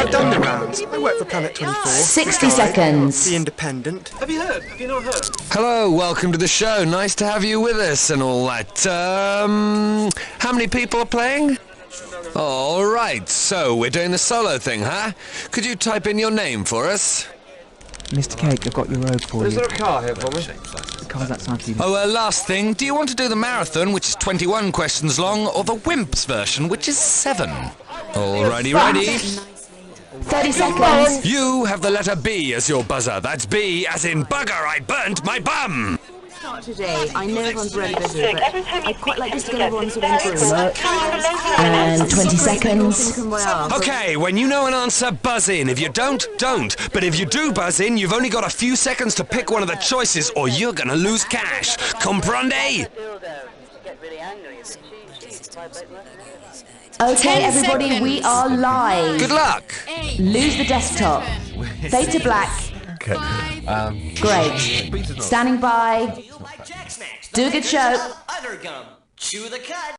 I've done the rounds. I work for Planet 24. 60 seconds. The Independent. Have you heard? Have you not heard? Hello, welcome to the show. Nice to have you with us and all that. How many people are playing? All right, so we're doing the solo thing, huh? Could you type in your name for us? Mr. Cake, I've got your robe for Is you. there a car here for me? The car's outside for you. Oh, last thing, do you want to do the marathon, which is 21 questions long, or the Wimps version, which is 7? Alrighty, ready? 30 seconds. You have the letter B as your buzzer. That's B as in bugger, I burnt my bum! Start today. I know everyone's really busy, but I'd quite like just to get everyone sort of in the room. And 20 seconds. Okay, when you know an answer, buzz in. If you don't, don't. But if you do buzz in, you've only got a few seconds to pick one of the choices, or you're gonna lose cash. Comprende? Okay, everybody, we are live. Good luck. Lose the desktop. Fade to black. Okay. Great. Standing by. Do a good show. Chew the cud.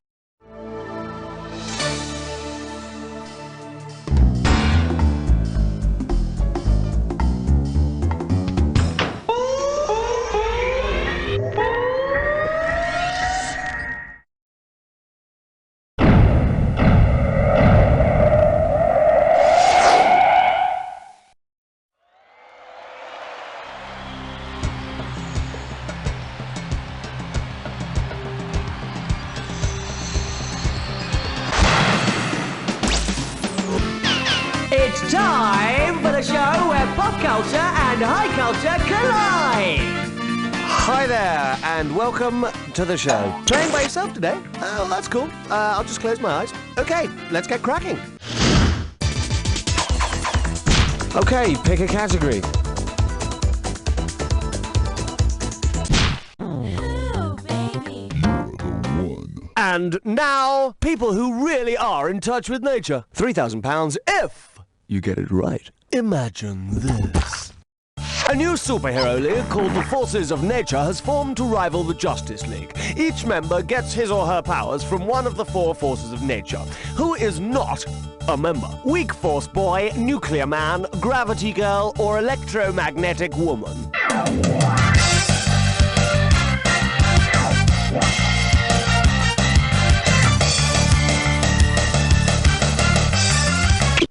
It's time for the show where pop culture and high culture collide. Hi there, and welcome to the show. Trained by yourself today? Oh, that's cool. I'll just close my eyes. Okay, let's get cracking. Okay, pick a category. And now, people who really are in touch with nature. £3,000 if you get it right. Imagine this. A new superhero league called the Forces of Nature has formed to rival the Justice League. Each member gets his or her powers from one of the 4 forces of nature. Who is not a member? Weak Force Boy, Nuclear Man, Gravity Girl, or Electromagnetic Woman?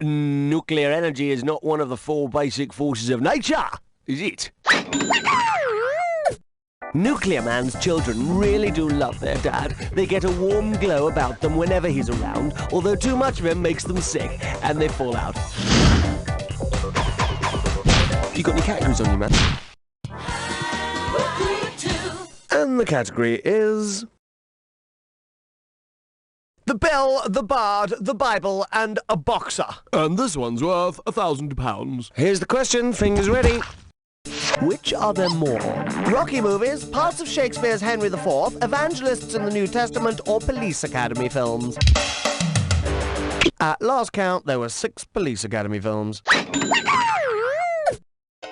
Nuclear energy is not one of the 4 basic forces of nature, is it? Nuclear Man's children really do love their dad. They get a warm glow about them whenever he's around, although too much of him makes them sick, and they fall out. You got any categories on you, man? And the category is... The Bell, the Bard, the Bible, and a boxer. And this one's worth £1,000. Here's the question, fingers ready. Which are there more? Rocky movies, parts of Shakespeare's Henry IV, evangelists in the New Testament, or Police Academy films? At last count, there were 6 Police Academy films.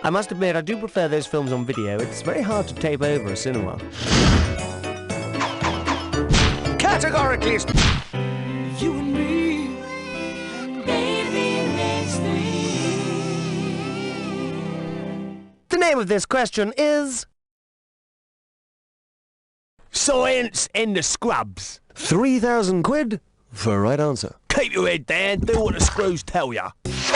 I must admit, I do prefer those films on video. It's very hard to tape over a cinema. Categorically... You and me, baby, makes The name of this question is... Science in the Scrubs. 3,000 quid for a right answer. Keep your head down, do what the screws tell ya.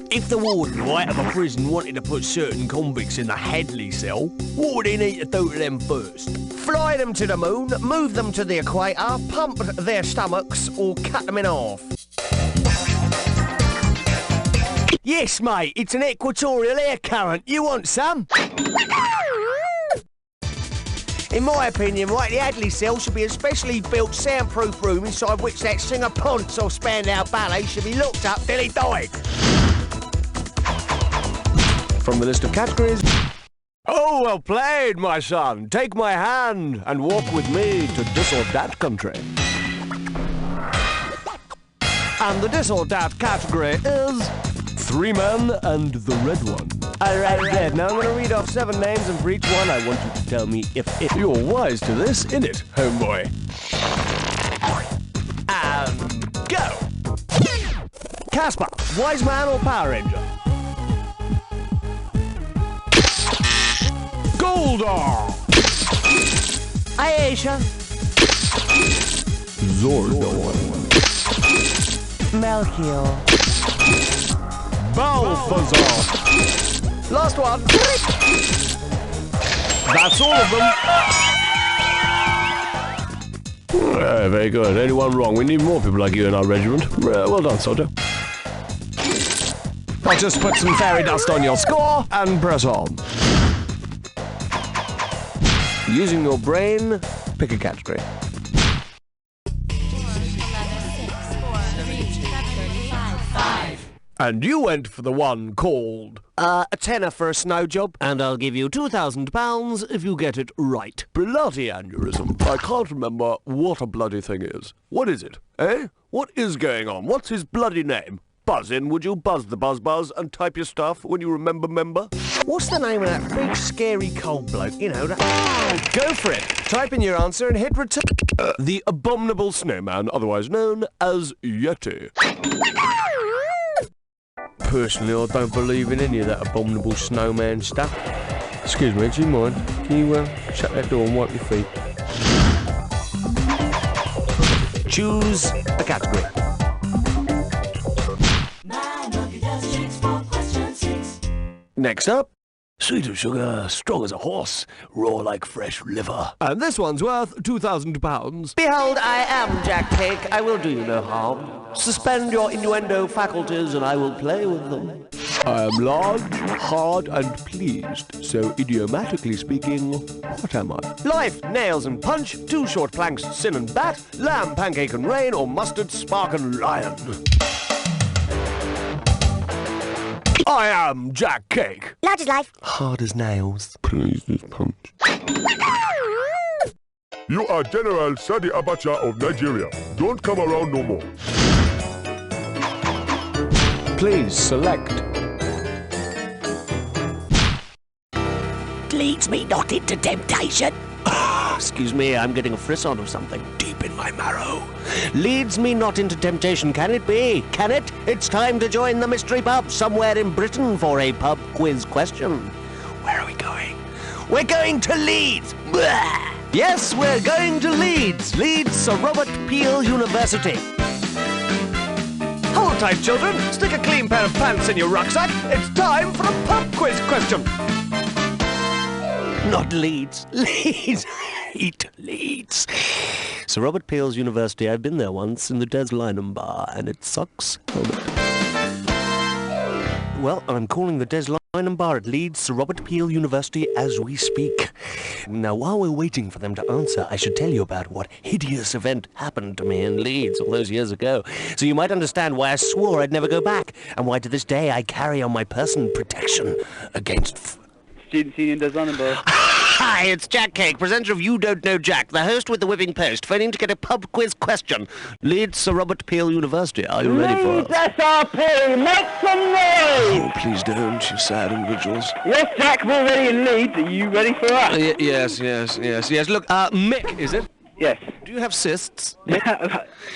If the warden right of a prison wanted to put certain convicts in the Hadley cell, what would he need to do to them first? Fly them to the moon, move them to the equator, pump their stomachs, or cut them in half? Yes, mate, it's an equatorial air current. You want some? In my opinion, right, the Hadley cell should be a specially built soundproof room inside which that singer Ponce or Spandau Ballet should be locked up till he died. From the list of categories... Oh, well played, my son. Take my hand and walk with me to this or that country. And the this or that category is... 3 Men and the Red One. Alright, now I'm going to read off 7 names, and for each one I want you to tell me if you're wise to this, innit, homeboy? And go! Casper, Wise Man or Power Ranger? Goldar! Aisha. Zordon. Melchior. Balthazar. Last one. That's all of them. Very good. Anyone wrong? We need more people like you in our regiment. Well done, soldier. I'll just put some fairy dust on your score and press on. Using your brain, pick a category. And you went for the one called a tenner for a snow job, and I'll give you £2,000 if you get it right. Bloody aneurysm. I can't remember what a bloody thing is. What is it, eh? What is going on? What's his bloody name? Buzz in, would you? Buzz the buzz and type your stuff when you remember. What's the name of that big, scary cold bloke? You know, that... Go for it. Type in your answer and hit return. The Abominable Snowman, otherwise known as Yeti. Personally, I don't believe in any of that abominable snowman stuff. Excuse me, do you mind? Can you shut that door and wipe your feet? Choose a category. Next up, sweet as sugar, strong as a horse, raw like fresh liver. And this one's worth £2,000. Behold, I am Jack Cake. I will do you no harm. Suspend your innuendo faculties and I will play with them. I am large, hard and pleased, so idiomatically speaking, what am I? Life, nails and punch, two short planks, sin and bat, lamb, pancake and rain, or mustard, spark and lion. I am Jack Cake. Large as life. Hard as nails. Please as punch. You are General Sadi Abacha of Nigeria. Don't come around no more. Please select. Leads me not into temptation. Excuse me, I'm getting a frisson of something deep in my marrow. Leads me not into temptation, can it be? Can it? It's time to join the mystery pub somewhere in Britain for a pub quiz question. Where are we going? We're going to Leeds! Blah! Yes, we're going to Leeds. Leeds, Sir Robert Peel University. Hold tight, children. Stick a clean pair of pants in your rucksack. It's time for a pub quiz question. Not Leeds. Leeds. I hate Leeds. Sir Robert Peel's University. I've been there once in the Des Lynam bar, and it sucks. Well, I'm calling the Des Lynam bar at Leeds Sir Robert Peel University as we speak. Now, while we're waiting for them to answer, I should tell you about what hideous event happened to me in Leeds all those years ago, so you might understand why I swore I'd never go back, and why to this day I carry on my person protection against... Student Union Des Lynam bar. Hi, it's Jack Cake, presenter of You Don't Know Jack, the host with the whipping post, phoning to get a pub quiz question. Leeds Sir Robert Peel University, are you ready for it? SRP, make some noise! Oh, please don't, you sad individuals. Yes, Jack, we're ready in Leeds. Are you ready for us? Yes. Look, Mick, is it? Yes. Do you have cysts? I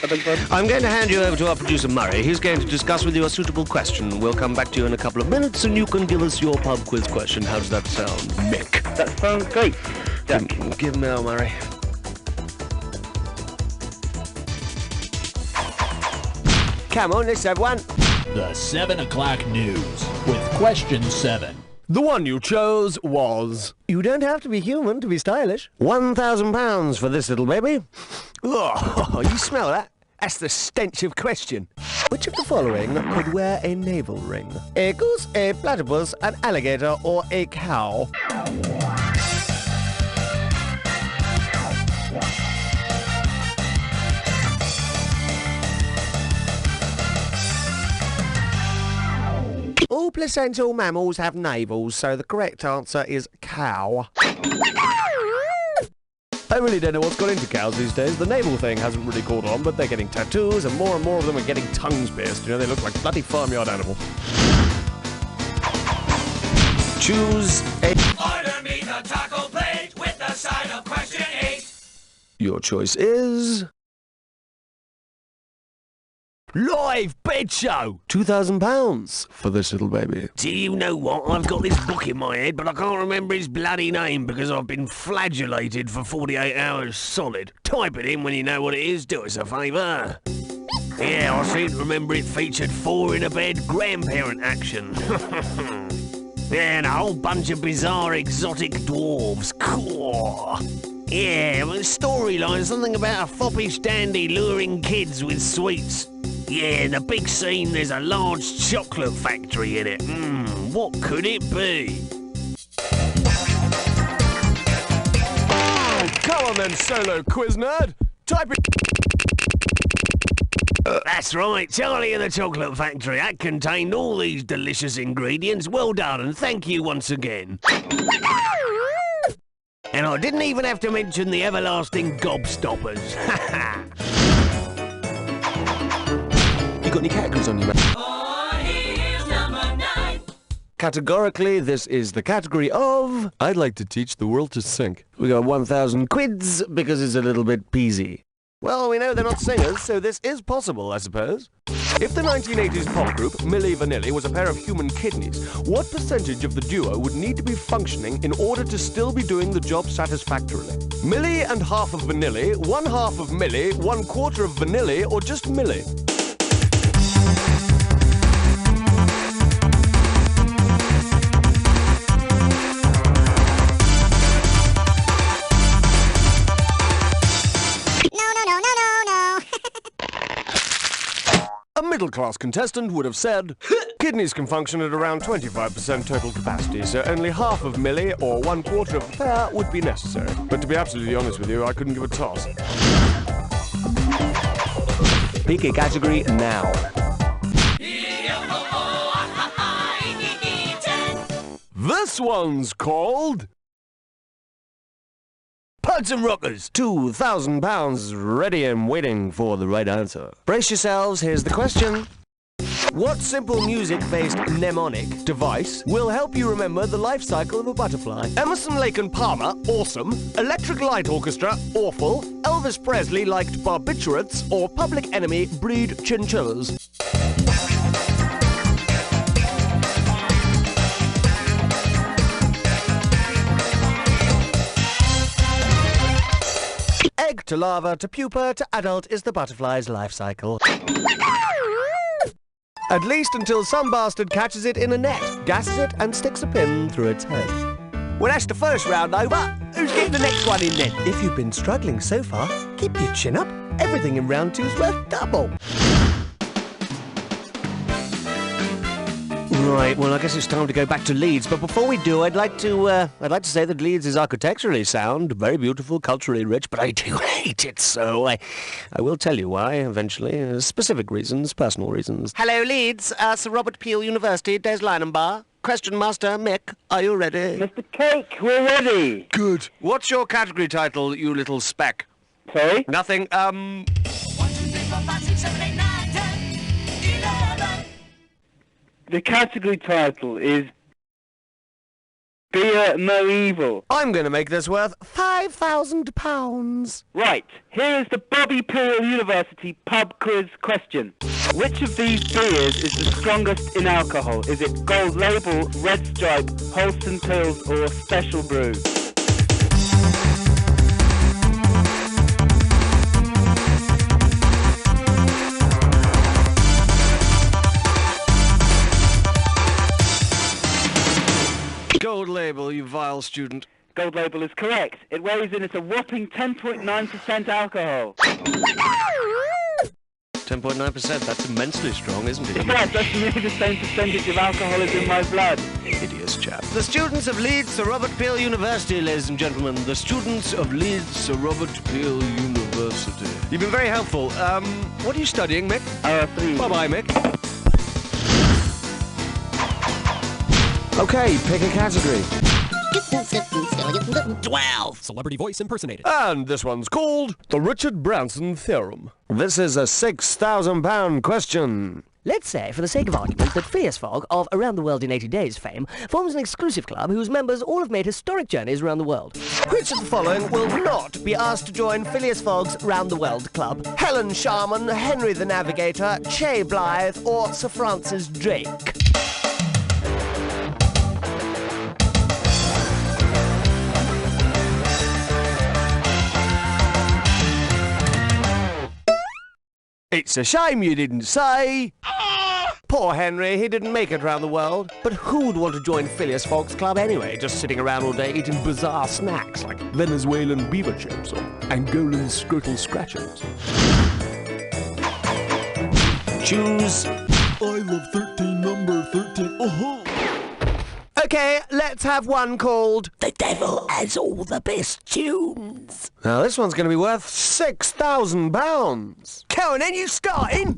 beg your pardon? I'm going to hand you over to our producer, Murray. He's going to discuss with you a suitable question. We'll come back to you in a couple of minutes, and you can give us your pub quiz question. How does that sound, Mick? That sounds great. Jack. Give him Mel, Murray. Come on, let's have one. The 7 o'clock news with question 7. The one you chose was... You don't have to be human to be stylish. £1,000 for this little baby. Oh, you smell that? That's the stench of question. Which of the following could wear a navel ring? A goose, a platypus, an alligator, or a cow? All placental mammals have navels, so the correct answer is cow. I really don't know what's got into cows these days. The navel thing hasn't really caught on, but they're getting tattoos, and more of them are getting tongues pierced. You know, they look like bloody farmyard animals. Choose a... Order me the taco plate with the side of question 8. Your choice is... Live bed show. £2,000 for this little baby. Do you know what? I've got this book in my head, but I can't remember his bloody name because I've been flagellated for 48 hours solid. Type it in when you know what it is. Do us a favour. Yeah, I seem to remember it featured 4 in a bed grandparent action. Yeah, and a whole bunch of bizarre exotic dwarves. Cool. Yeah, well, the storyline, something about a foppish dandy luring kids with sweets. Yeah, in the big scene, there's a large chocolate factory in it. What could it be? Come on then, solo quiz nerd. Type it. That's right, Charlie and the Chocolate Factory. That contained all these delicious ingredients. Well done, and thank you once again. And I didn't even have to mention the everlasting gobstoppers. You got any categories on you, man? Categorically, this is the category of I'd like to teach the world to sink. We got 1,000 quids because it's a little bit peasy. Well, we know they're not singers, so this is possible, I suppose. If the 1980s pop group Milli Vanilli was a pair of human kidneys, what percentage of the duo would need to be functioning in order to still be doing the job satisfactorily? Milli and half of Vanilli, 1/2 of Milli, 1/4 of Vanilli, or just Milli? A middle-class contestant would have said, kidneys can function at around 25% total capacity, so only half of Milli or 1/4 of the pair would be necessary. But to be absolutely honest with you, I couldn't give a toss. Pick a category now. This one's called Puds and Rockers. £2,000 ready and waiting for the right answer. Brace yourselves, here's the question. What simple music-based mnemonic device will help you remember the life cycle of a butterfly? Emerson, Lake and Palmer, awesome. Electric Light Orchestra, awful. Elvis Presley liked barbiturates, or Public Enemy breed chinchillas. Egg to larva to pupa to adult is the butterfly's life cycle. At least until some bastard catches it in a net, gasses it and sticks a pin through its head. Well, that's the first round over. Who's getting the next one in then? If you've been struggling so far, keep your chin up. Everything in round 2's worth double. Right, well, I guess it's time to go back to Leeds. But before we do, I'd like to say that Leeds is architecturally sound, very beautiful, culturally rich, but I do hate it so. I will tell you why, eventually. Specific reasons, personal reasons. Hello, Leeds. Sir Robert Peel University, Des Leinenbar. Question Master, Mick, are you ready? Mr. Cake, we're ready. Good. What's your category title, you little speck? Sorry? Nothing, 1, 2, 3, 4, 5, 6, 7, 8, 9, 10, 11. The category title is Beer No Evil. I'm going to make this worth £5,000. Right, here is the Bobby Peel University pub quiz question. Which of these beers is the strongest in alcohol? Is it Gold Label, Red Stripe, Holsten Pils, or Special Brew? Gold Label, you vile student. Gold Label is correct. It weighs in at a whopping 10.9% alcohol. 10.9%, that's immensely strong, isn't it? Yes, that's nearly the same percentage of alcohol as in my blood. Hideous chap. The students of Leeds Sir Robert Peel University, ladies and gentlemen. The students of Leeds Sir Robert Peel University. You've been very helpful. What are you studying, Mick? 3. Bye-bye, Mick. Okay, pick a category. 12. Celebrity voice impersonated. And this one's called The Richard Branson Theorem. This is a £6,000 question. Let's say, for the sake of argument, that Phileas Fogg of Around the World in 80 Days fame forms an exclusive club whose members all have made historic journeys around the world. Which of the following will not be asked to join Phileas Fogg's Round the World Club? Helen Sharman, Henry the Navigator, Che Blythe, or Sir Francis Drake? It's a shame you didn't say. Poor Henry, he didn't make it round the world. But who would want to join Phileas Fogg's club anyway, just sitting around all day eating bizarre snacks like Venezuelan beaver chips or Angolan scrotal scratchers? Choose. I love 13, number 13. Oh-ho! Okay, let's have one called The Devil Has All the Best Tunes. Now this one's going to be worth £6,000. Cohen, are you starting?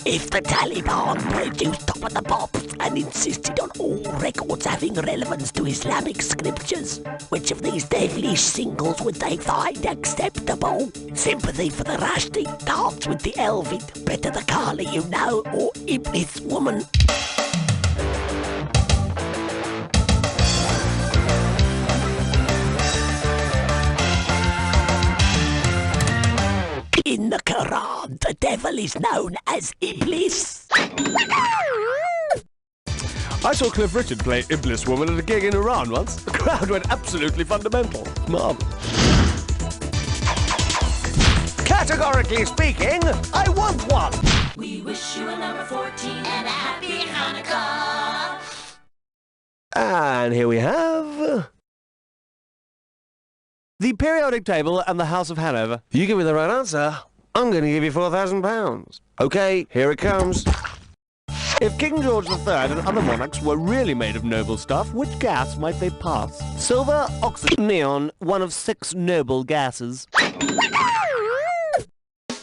If the Taliban produced Top of the Pops and insisted on all records having relevance to Islamic scriptures, which of these devilish singles would they find acceptable? Sympathy for the Rushdie, Dance with the Elvid, Better the Kali You Know, or Iblis Woman? In the Quran, the devil is known as Iblis. I saw Cliff Richard play Iblis Woman at a gig in Iran once. The crowd went absolutely fundamental. Marvellous. Categorically speaking, I want one. We wish you a number 14 and a happy Hanukkah. And here we have the periodic table and the House of Hanover. You give me the right answer, I'm going to give you £4,000. Okay, here it comes. If King George III and other monarchs were really made of noble stuff, which gas might they pass? Silver, oxygen, neon, one of 6 noble gases.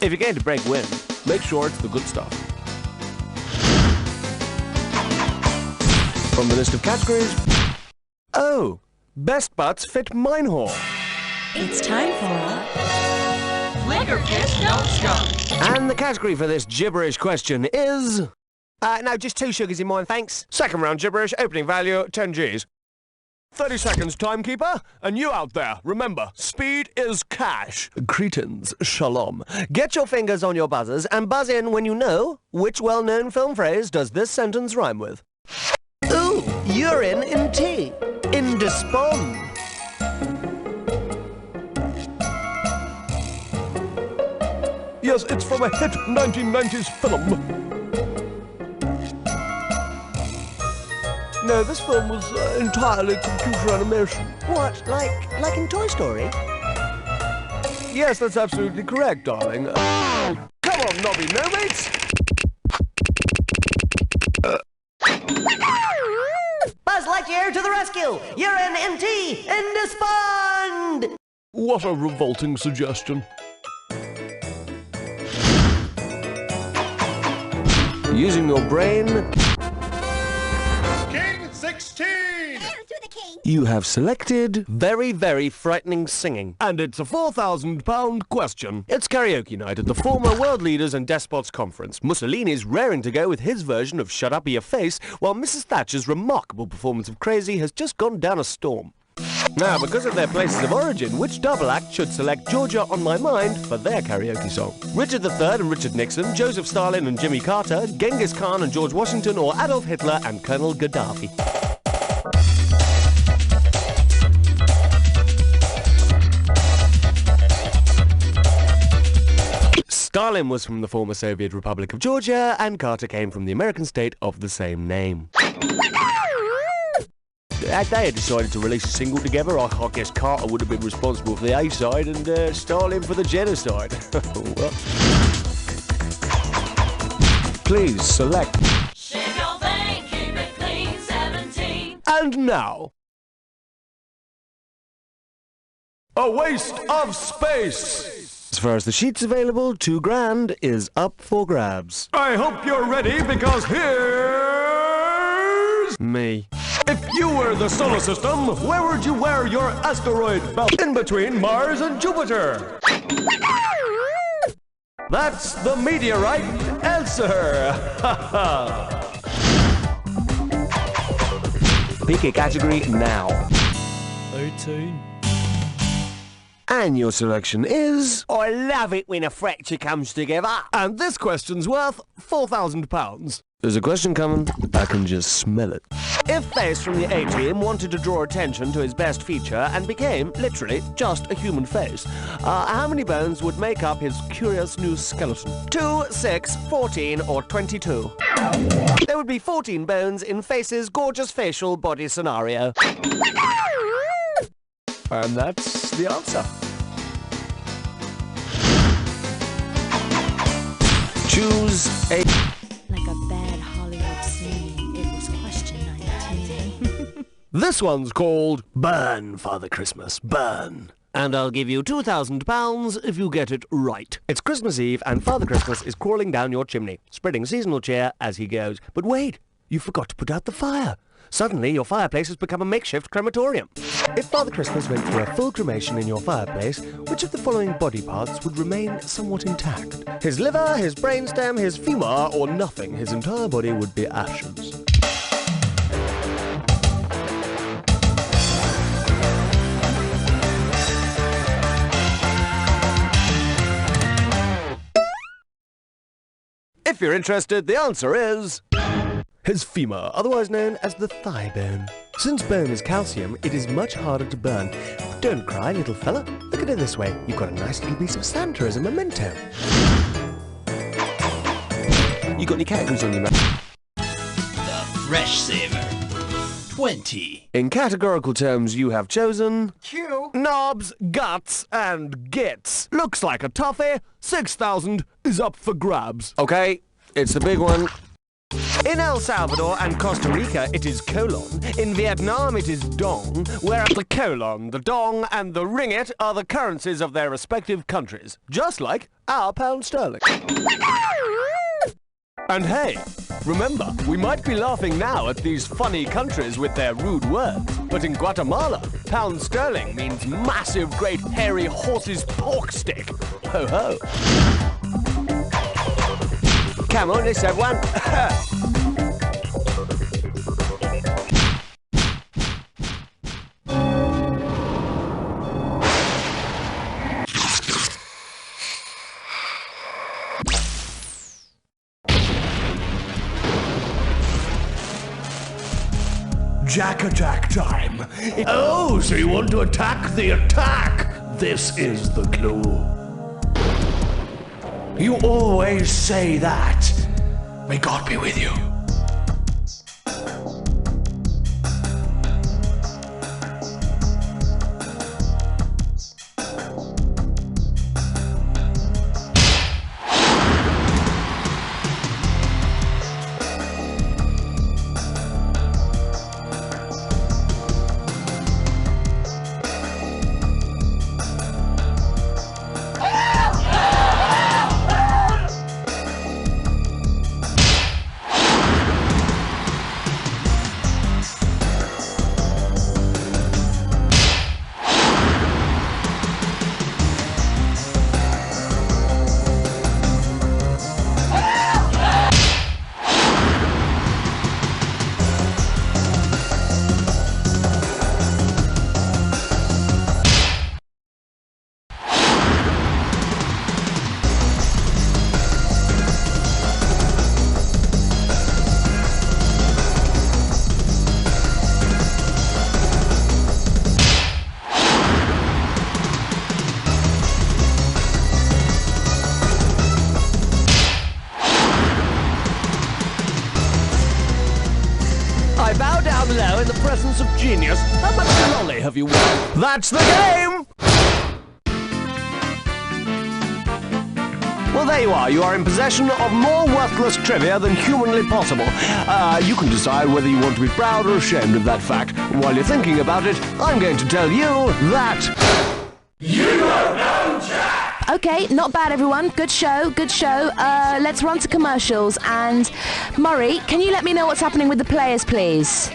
If you're going to break wind, make sure it's the good stuff. From the list of categories... Oh, best butts fit mine hall. It's time for a Flicker Kiss Don't Stop. And the category for this gibberish question is... no, just 2 sugars in mine, thanks. Second round gibberish, opening value, 10 Gs. 30 seconds, timekeeper. And you out there, remember, speed is cash. Cretins, shalom. Get your fingers on your buzzers and buzz in when you know which well-known film phrase does this sentence rhyme with. Ooh, urine in tea. In despond. Yes, it's from a hit 1990s film. No, this film was entirely computer animation. What, like in Toy Story? Yes, that's absolutely correct, darling. Come on, Nobby, no mates! Buzz Lightyear to the rescue! Urine in tea! In despond! What a revolting suggestion. Using your brain... King 16! You have selected very, very frightening singing. And it's a £4,000 question. It's karaoke night at the former World Leaders and Despots Conference. Mussolini's raring to go with his version of Shut Up Your Face, while Mrs. Thatcher's remarkable performance of Crazy has just gone down a storm. Now, because of their places of origin, which double act should select Georgia on My Mind for their karaoke song? Richard III and Richard Nixon, Joseph Stalin and Jimmy Carter, Genghis Khan and George Washington, or Adolf Hitler and Colonel Gaddafi? Stalin was from the former Soviet Republic of Georgia, and Carter came from the American state of the same name. They had decided to release a single together. I guess Carter would have been responsible for the A-side and Stalin for the genocide. Well. Please select. Shave your vein, keep it clean, 17. And now... A waste of space! As far as the sheets available, £2,000 is up for grabs. I hope you're ready, because here's... Me. If you were the solar system, where would you wear your asteroid belt? In between Mars and Jupiter. That's the meteorite answer. Pick a category now. 18. And your selection is... I love it when a fracture comes together. And this question's worth £4,000. There's a question coming. I can just smell it. If Face from the A-Team wanted to draw attention to his best feature and became, literally, just a human face, how many bones would make up his curious new skeleton? 2, 6, 14, or 22? There would be 14 bones in Face's gorgeous facial body scenario. And that's the answer. Choose a... Like a bad Hollywood scene, it was question 19. This one's called Burn, Father Christmas, Burn. And I'll give you £2,000 if you get it right. It's Christmas Eve and Father Christmas is crawling down your chimney, spreading seasonal cheer as he goes. But wait, you forgot to put out the fire. Suddenly, your fireplace has become a makeshift crematorium. If Father Christmas went through a full cremation in your fireplace, which of the following body parts would remain somewhat intact? His liver, his brainstem, his femur, or nothing? His entire body would be ashes. If you're interested, the answer is... his femur, otherwise known as the thigh bone. Since bone is calcium, it is much harder to burn. Don't cry, little fella. Look at it this way. You've got a nice little piece of Santa as a memento. You got any categories on your map? The Fresh Saver. 20. In categorical terms, you have chosen... Q. knobs, guts, and gits. Looks like a toughie. 6,000 is up for grabs. Okay, it's the big one. In El Salvador and Costa Rica, it is colon. In Vietnam, it is dong, where the colon, the dong, and the ringgit are the currencies of their respective countries, just like our pound sterling. And hey, remember, we might be laughing now at these funny countries with their rude words, but in Guatemala, pound sterling means massive, great, hairy horse's pork stick. Ho ho. Come on, let's have one. Jack-attack time. Oh, so you want to attack the attack? This is the clue. You always say that. May God be with you. I bow down low in the presence of genius. How much lolly have you won? That's the game! Well, there you are. You are in possession of more worthless trivia than humanly possible. You can decide whether you want to be proud or ashamed of that fact. While you're thinking about it, I'm going to tell you that... You don't know Jack! Okay, not bad, everyone. Good show, good show. Let's run to commercials. And Murray, can you let me know what's happening with the players, please?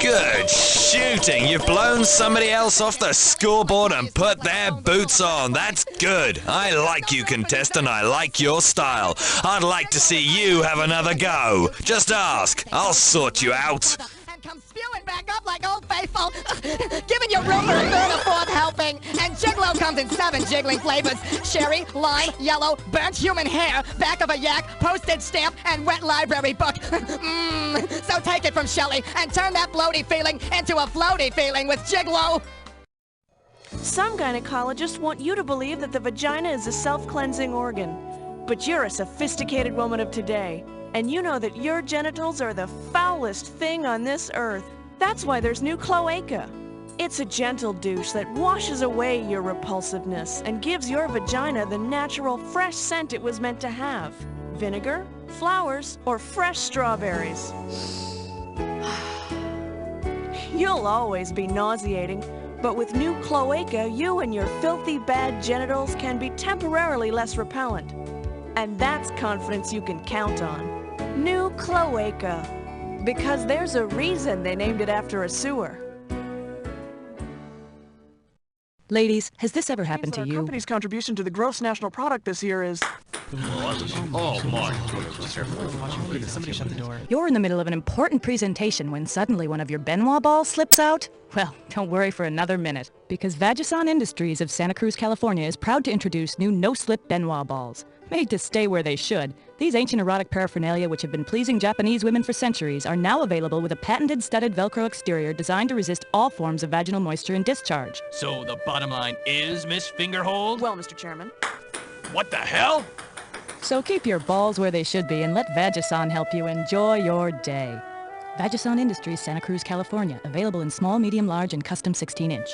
Good shooting. You've blown somebody else off the scoreboard and put their boots on. That's good. I like you, contestant. I like your style. I'd like to see you have another go. Just ask. I'll sort you out. Come spewing back up like Old Faithful, giving you room for a third or fourth helping. And Gigolo comes in 7 jiggling flavors: cherry, lime, yellow, burnt human hair, back of a yak, postage stamp, and wet library book. So take it from Shelley and turn that bloaty feeling into a floaty feeling with Gigolo. Some gynecologists want you to believe that the vagina is a self-cleansing organ. But you're a sophisticated woman of today, and you know that your genitals are the foulest thing on this earth. That's why there's new Cloaca. It's a gentle douche that washes away your repulsiveness and gives your vagina the natural, fresh scent it was meant to have. Vinegar, flowers, or fresh strawberries. You'll always be nauseating, but with new Cloaca, you and your filthy bad genitals can be temporarily less repellent. And that's confidence you can count on. New Cloaca. Because there's a reason they named it after a sewer. Ladies, has this ever happened to The you? company's contribution to the gross national product this year is... Somebody shut the door. You're in the middle of an important presentation when suddenly one of your Benoit balls slips out? Well, don't worry for another minute, because Vagisan Industries of Santa Cruz, California is proud to introduce new no-slip Benoit balls. Made to stay where they should, these ancient erotic paraphernalia which have been pleasing Japanese women for centuries are now available with a patented studded Velcro exterior designed to resist all forms of vaginal moisture and discharge. So the bottom line is, Miss Fingerhold? Well, Mr. Chairman. What the hell? So keep your balls where they should be and let Vagisan help you enjoy your day. Vagisan Industries, Santa Cruz, California. Available in small, medium, large, and custom 16-inch.